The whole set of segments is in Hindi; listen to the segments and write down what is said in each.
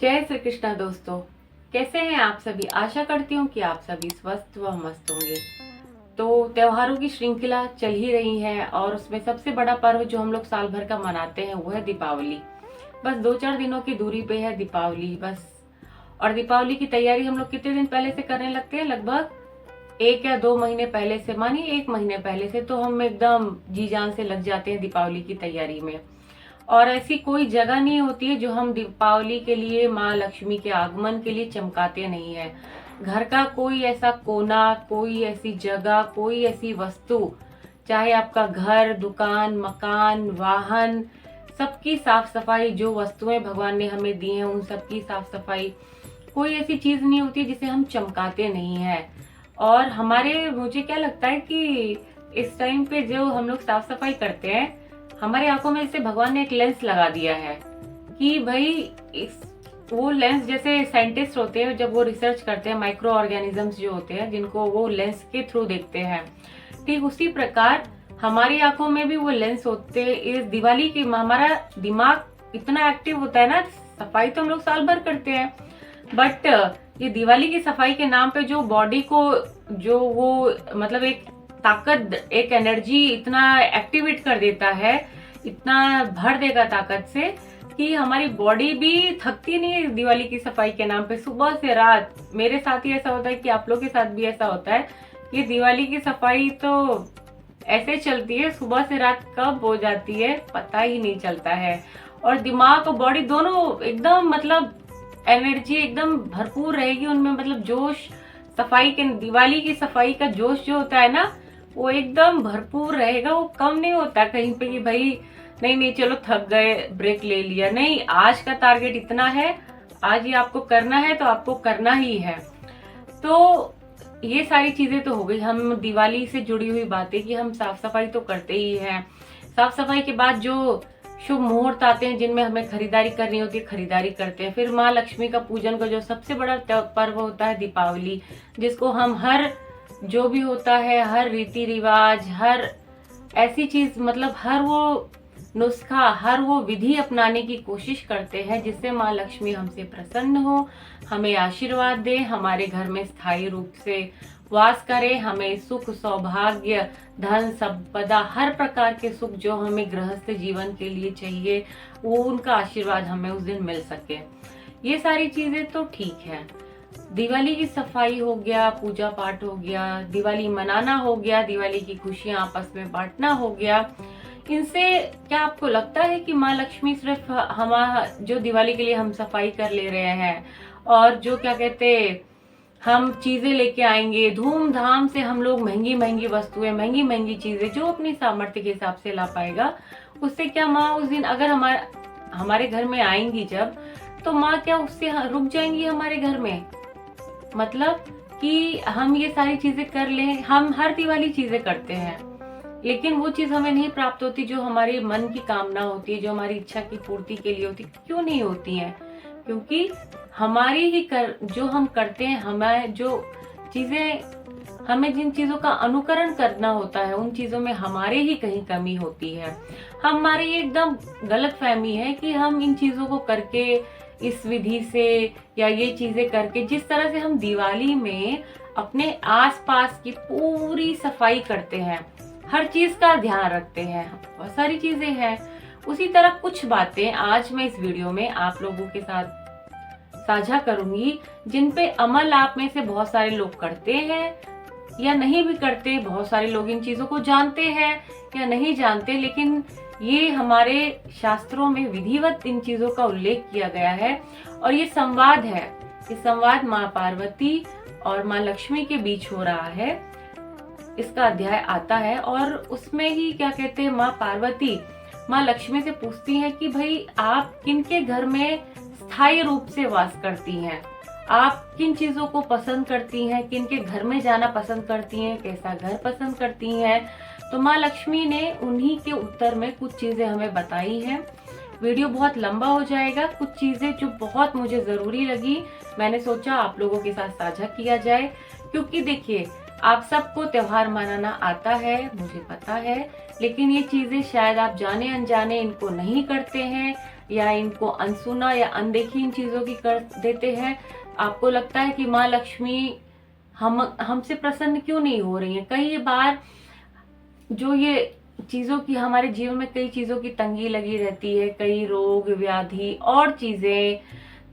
जय श्री कृष्णा दोस्तों, कैसे हैं आप सभी। आशा करती हूँ कि आप सभी स्वस्थ व मस्त होंगे। तो त्योहारों की श्रृंखला चल ही रही है और उसमें सबसे बड़ा पर्व जो हम लोग साल भर का मनाते हैं वो है दीपावली। बस 2-4 दिनों की दूरी पे है दीपावली बस। और दीपावली की तैयारी हम लोग कितने दिन पहले से करने लगते हैं, लगभग 1 या 2 महीने पहले से, मानिए 1 महीने पहले से तो हम एकदम जी जान से लग जाते हैं दीपावली की तैयारी में। और ऐसी कोई जगह नहीं होती है जो हम दीपावली के लिए, माँ लक्ष्मी के आगमन के लिए चमकाते नहीं है। घर का कोई ऐसा कोना, कोई ऐसी जगह, कोई ऐसी वस्तु, चाहे आपका घर, दुकान, मकान, वाहन, सबकी साफ सफाई, जो वस्तुएं भगवान ने हमें दी हैं उन सबकी साफ सफाई, कोई ऐसी चीज नहीं होती जिसे हम चमकाते नहीं है। और मुझे क्या लगता है कि इस टाइम पे जो हम लोग साफ सफाई करते हैं, हमारे आंखों में जैसे भगवान ने एक लेंस लगा दिया है कि भाई वो लेंस, जैसे साइंटिस्ट होते हैं जब वो रिसर्च करते हैं, माइक्रो ऑर्गेनिजम्स जो होते हैं जिनको वो लेंस के थ्रू देखते हैं, ठीक उसी प्रकार हमारी आंखों में भी वो लेंस होते हैं। इस दिवाली की हमारा दिमाग इतना एक्टिव होता है ना, सफाई तो हम लोग साल भर करते हैं, बट ये दिवाली की सफाई के नाम पे जो बॉडी को, जो वो मतलब एक ताकत, एक एनर्जी इतना एक्टिवेट कर देता है, इतना भर देगा ताकत से कि हमारी बॉडी भी थकती नहीं है दिवाली की सफाई के नाम पे। सुबह से रात मेरे साथ ही ऐसा होता है कि आप लोग के साथ भी ऐसा होता है कि दिवाली की सफाई तो ऐसे चलती है, सुबह से रात कब हो जाती है पता ही नहीं चलता है। और दिमाग और बॉडी दोनों एकदम मतलब एनर्जी एकदम भरपूर रहेगी उनमें, मतलब जोश, सफाई के, दिवाली की सफाई का जोश जो होता है ना वो एकदम भरपूर रहेगा, वो कम नहीं होता कहीं पे कि भाई नहीं नहीं चलो थक गए ब्रेक ले लिया। नहीं, आज का टारगेट इतना है, आज ये आपको करना है तो आपको करना ही है। तो ये सारी चीजें तो हो गई हम दिवाली से जुड़ी हुई बातें कि हम साफ सफाई तो करते ही हैं। साफ सफाई के बाद जो शुभ मुहूर्त आते हैं जिनमें हमें खरीदारी करनी होती है, खरीदारी करते हैं। फिर माँ लक्ष्मी का पूजन का जो सबसे बड़ा पर्व होता है दीपावली, जिसको हम हर जो भी होता है, हर रीति रिवाज, हर ऐसी चीज, मतलब हर वो नुस्खा, हर वो विधि अपनाने की कोशिश करते हैं जिससे माँ लक्ष्मी हमसे प्रसन्न हो, हमें आशीर्वाद दे, हमारे घर में स्थायी रूप से वास करे, हमें सुख, सौभाग्य, धन, संपदा, हर प्रकार के सुख जो हमें गृहस्थ जीवन के लिए चाहिए, वो उनका आशीर्वाद हमें उस दिन मिल सके। ये सारी चीजें तो ठीक है। दिवाली की सफाई हो गया, पूजा पाठ हो गया, दिवाली मनाना हो गया, दिवाली की खुशियां आपस में बांटना हो गया। इनसे क्या आपको लगता है कि माँ लक्ष्मी सिर्फ हमारा जो दिवाली के लिए हम सफाई कर ले रहे हैं और जो क्या कहते हम चीजें लेके आएंगे धूमधाम से, हम लोग महंगी महंगी वस्तुएं, महंगी महंगी चीजें जो अपनी सामर्थ्य के हिसाब से ला पाएगा, उससे क्या माँ उस दिन अगर हमारे घर में आएंगी जब, तो माँ क्या उससे रुक जाएंगी हमारे घर में? मतलब कि हम ये सारी चीजें कर लें, हम हर दिवाली चीजें करते हैं लेकिन वो चीज हमें नहीं प्राप्त होती जो हमारे मन की कामना होती है, जो हमारी इच्छा की पूर्ति के लिए होती। क्यों नहीं होती है? क्योंकि हमारी ही जो हम करते हैं, हमें जो चीजें, हमें जिन चीजों का अनुकरण करना होता है उन चीजों में हमारे ही कहीं कमी होती है। हमारी एकदम गलत फहमी है कि हम इन चीजों को करके, इस विधि से या ये चीजें करके, जिस तरह से हम दिवाली में अपने आसपास की पूरी सफाई करते हैं, हर चीज का ध्यान रखते हैं, बहुत सारी चीजें हैं, उसी तरह कुछ बातें आज मैं इस वीडियो में आप लोगों के साथ साझा करूंगी जिन पे अमल आप में से बहुत सारे लोग करते हैं या नहीं भी करते। बहुत सारे लोग इन चीजों को जानते हैं या नहीं जानते, लेकिन ये हमारे शास्त्रों में विधिवत इन चीजों का उल्लेख किया गया है। और ये संवाद है, ये संवाद माँ पार्वती और माँ लक्ष्मी के बीच हो रहा है। इसका अध्याय आता है और उसमें ही क्या कहते हैं, माँ पार्वती माँ लक्ष्मी से पूछती हैं कि भाई आप किनके घर में स्थायी रूप से वास करती हैं, आप किन चीजों को पसंद करती हैं, किनके घर में जाना पसंद करती हैं, कैसा घर पसंद करती हैं। तो माँ लक्ष्मी ने उन्हीं के उत्तर में कुछ चीजें हमें बताई हैं। वीडियो बहुत लंबा हो जाएगा, कुछ चीजें जो बहुत मुझे जरूरी लगी मैंने सोचा आप लोगों के साथ साझा किया जाए। क्योंकि देखिए, आप सबको त्योहार मनाना आता है, मुझे पता है, लेकिन ये चीजें शायद आप जाने अनजाने इनको नहीं करते हैं या इनको अनसुना या अनदेखी इन चीजों की कर देते हैं। आपको लगता है कि माँ लक्ष्मी हमसे प्रसन्न क्यों नहीं हो रही है। कई बार जो ये चीजों की हमारे जीवन में कई चीजों की तंगी लगी रहती है, कई रोग व्याधि और चीजें,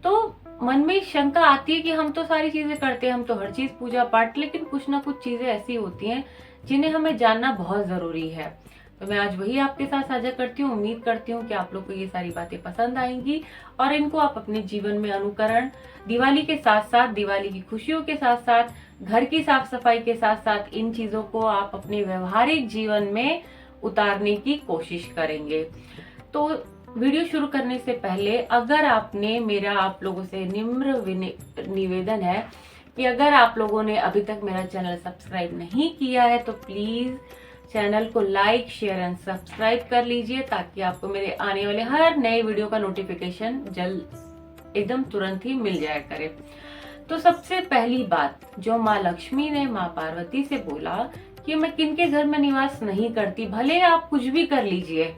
तो मन में शंका आती है कि हम तो सारी चीजें करते हैं, हम तो हर चीज पूजा पाठ, लेकिन कुछ ना कुछ चीजें ऐसी होती हैं जिन्हें हमें जानना बहुत जरूरी है। तो मैं आज वही आपके साथ साझा करती हूँ। उम्मीद करती हूँ कि आप लोग को ये सारी बातें पसंद आएंगी और इनको आप अपने जीवन में अनुकरण, दिवाली के साथ साथ, दिवाली की खुशियों के साथ साथ, घर की साफ सफाई के साथ साथ इन चीजों को आप अपने व्यवहारिक जीवन में उतारने की कोशिश करेंगे। तो वीडियो शुरू करने से पहले अगर आपने, मेरा आप लोगों से निम्र निवेदन है कि अगर आप लोगों ने अभी तक मेरा चैनल सब्सक्राइब नहीं किया है तो प्लीज चैनल को लाइक, शेयर एंड सब्सक्राइब कर लीजिए, ताकि आपको मेरे आने वाले हर नए वीडियो का नोटिफिकेशन जल्द एकदम तुरंत ही मिल जाया करे। तो सबसे पहली बात जो माँ लक्ष्मी ने माँ पार्वती से बोला कि मैं किनके घर में निवास नहीं करती, भले आप कुछ भी कर लीजिए।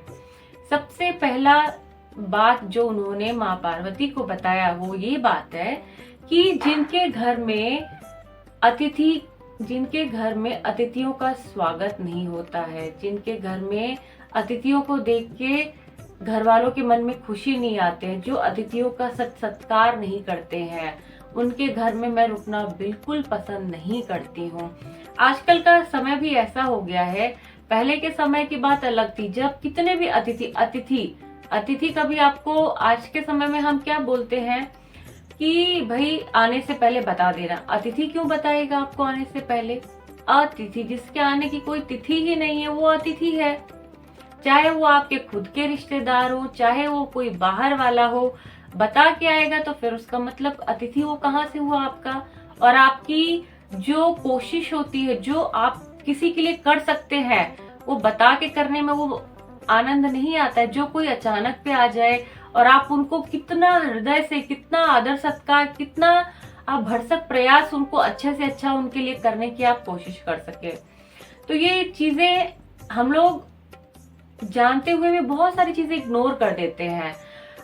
सबसे पहला बात जो उन्होंने माँ पार्वती को बताया वो ये बात है कि जिनके घर में अतिथियों का स्वागत नहीं होता है, जिनके घर में अतिथियों को देख के घर वालों के मन में खुशी नहीं आते हैं, जो अतिथियों का सत्कार नहीं करते हैं, उनके घर में मैं रुकना बिल्कुल पसंद नहीं करती हूँ। आजकल का समय भी ऐसा हो गया है, पहले के समय की बात अलग थी, जब कितने भी अतिथि कभी आपको, आज के समय में हम क्या बोलते हैं कि भाई आने से पहले बता देना। अतिथि क्यों बताएगा आपको आने से पहले? अतिथि जिसके आने की कोई तिथि ही नहीं है वो अतिथि है, चाहे वो आपके खुद के रिश्तेदार हो, चाहे वो कोई बाहर वाला हो, बता के आएगा तो फिर उसका मतलब अतिथि वो कहाँ से हुआ आपका। और आपकी जो कोशिश होती है, जो आप किसी के लिए कर सकते हैं, वो बता के करने में वो आनंद नहीं आता है। जो कोई अचानक पे आ जाए और आप उनको कितना हृदय से, कितना आदर सत्कार, कितना आप भरसक प्रयास उनको अच्छे से अच्छा उनके लिए करने की आप कोशिश कर सके, तो ये चीजें हम लोग जानते हुए भी बहुत सारी चीजें इग्नोर कर देते हैं।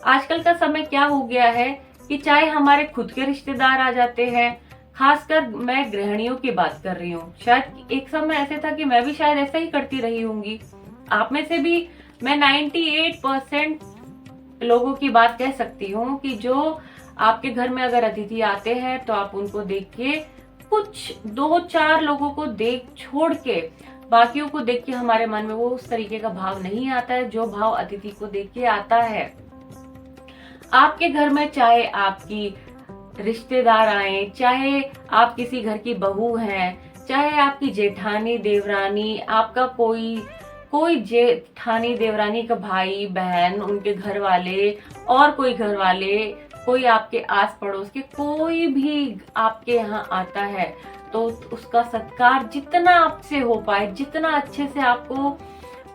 आजकल का समय क्या हो गया है कि चाहे हमारे खुद के रिश्तेदार आ जाते हैं, खासकर मैं गृहिणियों की बात कर रही हूँ, शायद एक समय ऐसे था कि मैं भी शायद ऐसा ही करती रही होंगी, आप में से भी मैं 98% लोगों की बात कह सकती हूँ कि जो आपके घर में अगर अतिथि आते हैं तो आप उनको देख के, कुछ 2-4 लोगों को देख छोड़ के बाकियों को देख के हमारे मन में वो उस तरीके का भाव नहीं आता है जो भाव अतिथि को देख के आता है। आपके घर में चाहे आपकी रिश्तेदार आए, चाहे आप किसी घर की बहू हैं, चाहे आपकी जेठानी देवरानी, आपका कोई जेठानी देवरानी का भाई बहन, उनके घर वाले और कोई घर वाले, कोई आपके आस पड़ोस के कोई भी आपके यहाँ आता है तो उसका सत्कार जितना आपसे हो पाए, जितना अच्छे से आपको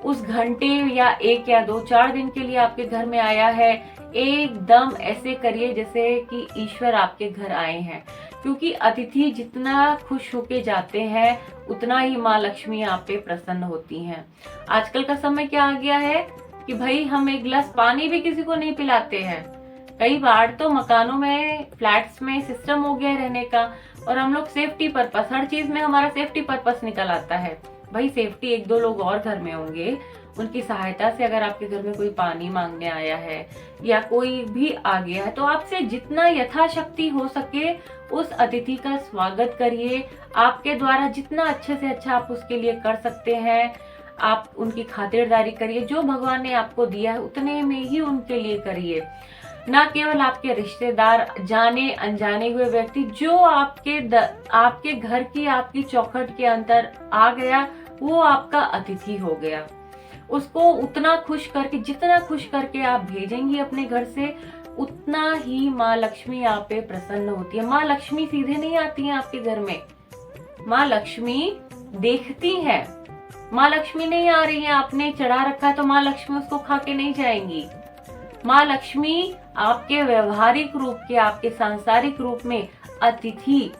उस घंटे या 1 या 2-4 दिन के लिए आपके घर में आया है, एकदम ऐसे करिए जैसे कि ईश्वर आपके घर आए हैं। क्योंकि अतिथि जितना खुश होके जाते हैं उतना ही माँ लक्ष्मी आप पे प्रसन्न होती हैं। आजकल का समय क्या आ गया है कि भाई हम एक गिलास पानी भी किसी को नहीं पिलाते हैं। कई बार तो मकानों में, फ्लैट्स में सिस्टम हो गया रहने का, और हम लोग सेफ्टी पर्पस, हर चीज में हमारा सेफ्टी पर्पस निकल आता है। भाई सेफ्टी, 1-2 लोग और घर में होंगे, उनकी सहायता से अगर आपके घर में कोई पानी मांगने आया है या कोई भी आ गया है तो आपसे जितना यथाशक्ति हो सके उस अतिथि का स्वागत करिए। आपके द्वारा जितना अच्छे से अच्छा आप उसके लिए कर सकते हैं, आप उनकी खातिरदारी करिए। जो भगवान ने आपको दिया है उतने में ही उनके लिए करिए। ना केवल आपके रिश्तेदार, जाने अनजाने हुए व्यक्ति जो आपके घर की, आपकी चौखट के अंदर आ गया, वो आपका अतिथि हो गया। उसको उतना खुश करके, जितना खुश करके आप भेजेंगी अपने घर से, उतना ही माँ लक्ष्मी आप पे प्रसन्न होती है। माँ लक्ष्मी सीधे नहीं आती है आपके घर में, माँ लक्ष्मी देखती है। माँ लक्ष्मी नहीं आ रही है, आपने चढ़ा रखा है तो माँ लक्ष्मी उसको खा के नहीं जाएंगी। माँ लक्ष्मी आपके व्यवहारिक रूप के, आपके सांसारिक रूप में अतिथि,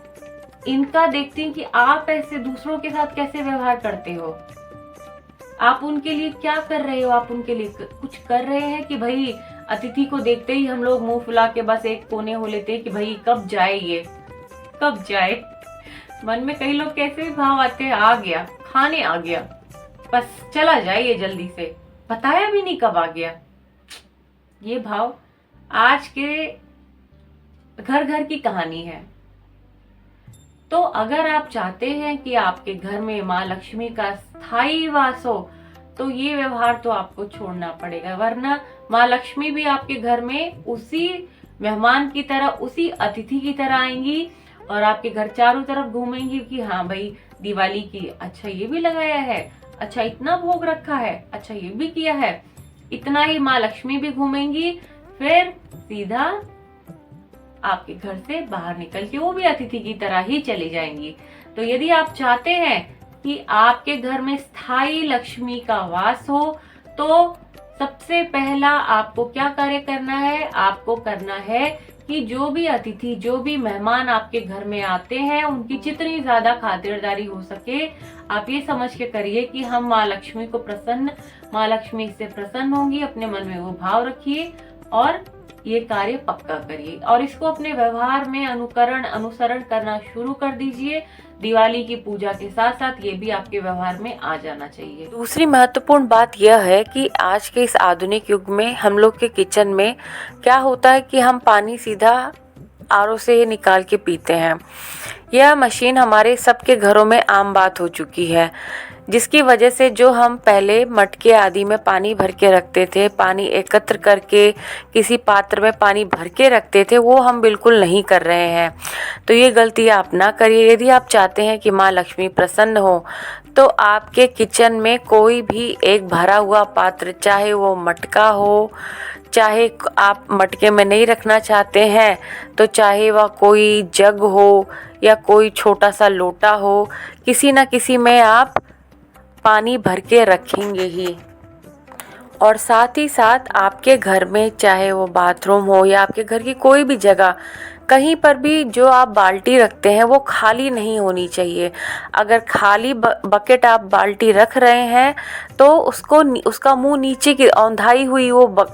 इनका देखती हैं कि आप ऐसे दूसरों के साथ कैसे व्यवहार करते हो, आप उनके लिए क्या कर रहे हो, आप उनके लिए कुछ कर रहे हैं कि भाई अतिथि को देखते ही हम लोग मुंह फुला के बस एक कोने हो लेते हैं कि भाई कब जाए, ये कब जाए। मन में कई लोग कैसे भी भाव आते हैं, आ गया, खाने आ गया, बस चला जाए ये जल्दी से, बताया भी नहीं कब आ गया। ये भाव आज के घर घर की कहानी है। तो अगर आप चाहते हैं कि आपके घर में माँ लक्ष्मी का स्थायी वास हो, तो ये व्यवहार तो आपको छोड़ना पड़ेगा, वरना माँ लक्ष्मी भी आपके घर में उसी मेहमान की तरह, उसी अतिथि की तरह आएंगी और आपके घर चारों तरफ घूमेंगी कि हाँ भाई दिवाली की, अच्छा ये भी लगाया है, अच्छा इतना भोग रखा है, अच्छा ये भी किया है। इतना ही माँ लक्ष्मी भी घूमेंगी, फिर सीधा आपके घर से बाहर निकल के वो भी अतिथि की तरह ही चली जाएंगी। तो यदि आप चाहते हैं कि आपके घर में स्थायी लक्ष्मी का वास हो, तो सबसे पहला आपको क्या कार्य करना है? आपको करना है कि जो भी अतिथि, जो भी मेहमान आपके घर में आते हैं, उनकी जितनी ज्यादा खातिरदारी हो सके आप ये समझ के करिए कि हम माँ लक्ष्मी को माँ लक्ष्मी इससे प्रसन्न होंगी। अपने मन में वो भाव रखिए और ये कार्य पक्का करिए और इसको अपने व्यवहार में अनुसरण करना शुरू कर दीजिए। दिवाली की पूजा के साथ साथ ये भी आपके व्यवहार में आ जाना चाहिए। दूसरी महत्वपूर्ण बात यह है कि आज के इस आधुनिक युग में हम लोग के किचन में क्या होता है कि हम पानी सीधा आरओ से निकाल के पीते हैं। यह मशीन हमारे सबके घरों में आम बात हो चुकी है, जिसकी वजह से जो हम पहले मटके आदि में पानी भर के रखते थे, पानी एकत्र करके किसी पात्र में पानी भर के रखते थे, वो हम बिल्कुल नहीं कर रहे हैं। तो ये गलती आप ना करिए। यदि आप चाहते हैं कि माँ लक्ष्मी प्रसन्न हो, तो आपके किचन में कोई भी एक भरा हुआ पात्र, चाहे वो मटका हो, चाहे आप मटके में नहीं रखना चाहते हैं तो चाहे वह कोई जग हो या कोई छोटा सा लोटा हो, किसी न किसी में आप पानी भर के रखेंगे ही। और साथ ही साथ आपके घर में, चाहे वो बाथरूम हो या आपके घर की कोई भी जगह, कहीं पर भी जो आप बाल्टी रखते हैं वो खाली नहीं होनी चाहिए। अगर खाली बकेट आप बाल्टी रख रहे हैं तो उसका मुंह नीचे की औंधाई हुई वो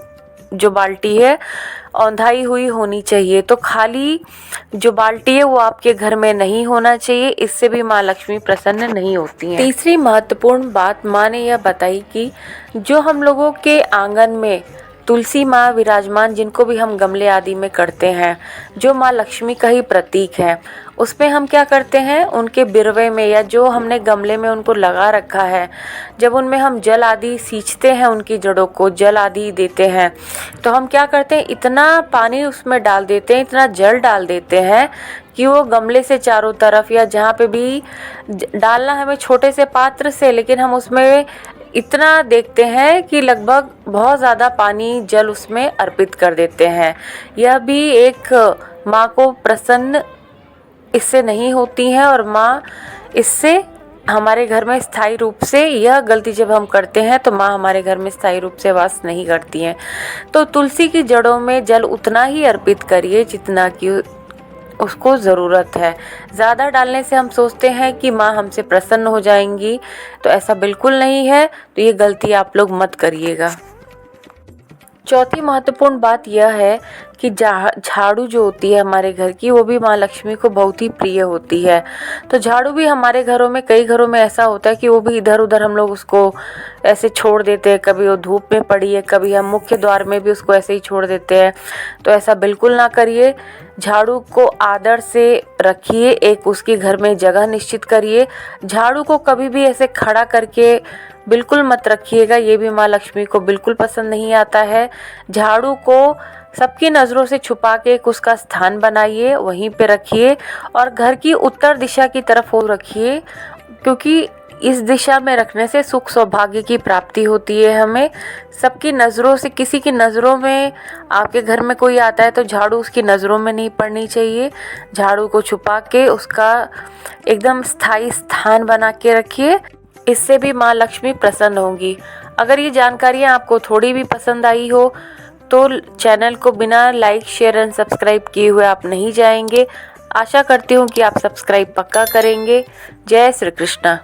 जो बाल्टी है औंधाई हुई होनी चाहिए। तो खाली जो बाल्टी है वो आपके घर में नहीं होना चाहिए, इससे भी माँ लक्ष्मी प्रसन्न नहीं होती हैं। तीसरी महत्वपूर्ण बात माँ ने यह बताई कि जो हम लोगों के आंगन में तुलसी माँ विराजमान, जिनको भी हम गमले आदि में करते हैं, जो माँ लक्ष्मी का ही प्रतीक है, उसमें हम क्या करते हैं, उनके बिरवे में या जो हमने गमले में उनको लगा रखा है, जब उनमें हम जल आदि सींचते हैं, उनकी जड़ों को जल आदि देते हैं, तो हम क्या करते हैं, इतना पानी उसमें डाल देते हैं, इतना जल डाल देते हैं कि वो गमले से चारों तरफ या जहाँ पे भी डालना हमें छोटे से पात्र से, लेकिन हम उसमें इतना देखते हैं कि लगभग बहुत ज़्यादा पानी जल उसमें अर्पित कर देते हैं। यह भी एक माँ को प्रसन्न इससे नहीं होती हैं और माँ इससे हमारे घर में स्थायी रूप से, यह गलती जब हम करते हैं तो माँ हमारे घर में स्थायी रूप से वास नहीं करती हैं। तो तुलसी की जड़ों में जल उतना ही अर्पित करिए जितना कि उसको ज़रूरत है। ज़्यादा डालने से हम सोचते हैं कि माँ हमसे प्रसन्न हो जाएंगी, तो ऐसा बिल्कुल नहीं है। तो ये गलती आप लोग मत करिएगा। चौथी महत्वपूर्ण बात यह है कि झाड़ू जो होती है हमारे घर की, वो भी माँ लक्ष्मी को बहुत ही प्रिय होती है। तो झाड़ू भी हमारे घरों में, कई घरों में ऐसा होता है कि वो भी इधर उधर हम लोग उसको ऐसे छोड़ देते हैं, कभी वो धूप में पड़ी है, कभी हम मुख्य द्वार में भी उसको ऐसे ही छोड़ देते हैं। तो ऐसा बिल्कुल ना करिए। झाड़ू को आदर से रखिए, एक उसकी घर में जगह निश्चित करिए। झाड़ू को कभी भी ऐसे खड़ा करके बिल्कुल मत रखिएगा, ये भी माँ लक्ष्मी को बिल्कुल पसंद नहीं आता है। झाड़ू को सबकी नज़रों से छुपा के एक उसका स्थान बनाइए, वहीं पे रखिए और घर की उत्तर दिशा की तरफ वो रखिए, क्योंकि इस दिशा में रखने से सुख सौभाग्य की प्राप्ति होती है। हमें सबकी नज़रों से, किसी की नज़रों में आपके घर में कोई आता है तो झाड़ू उसकी नज़रों में नहीं पड़नी चाहिए। झाड़ू को छुपा के उसका एकदम स्थायी स्थान बना के रखिए, इससे भी माँ लक्ष्मी प्रसन्न होंगी। अगर ये जानकारियाँ आपको थोड़ी भी पसंद आई हो तो चैनल को बिना लाइक, शेयर एंड सब्सक्राइब किए हुए आप नहीं जाएंगे। आशा करती हूँ कि आप सब्सक्राइब पक्का करेंगे। जय श्री कृष्णा।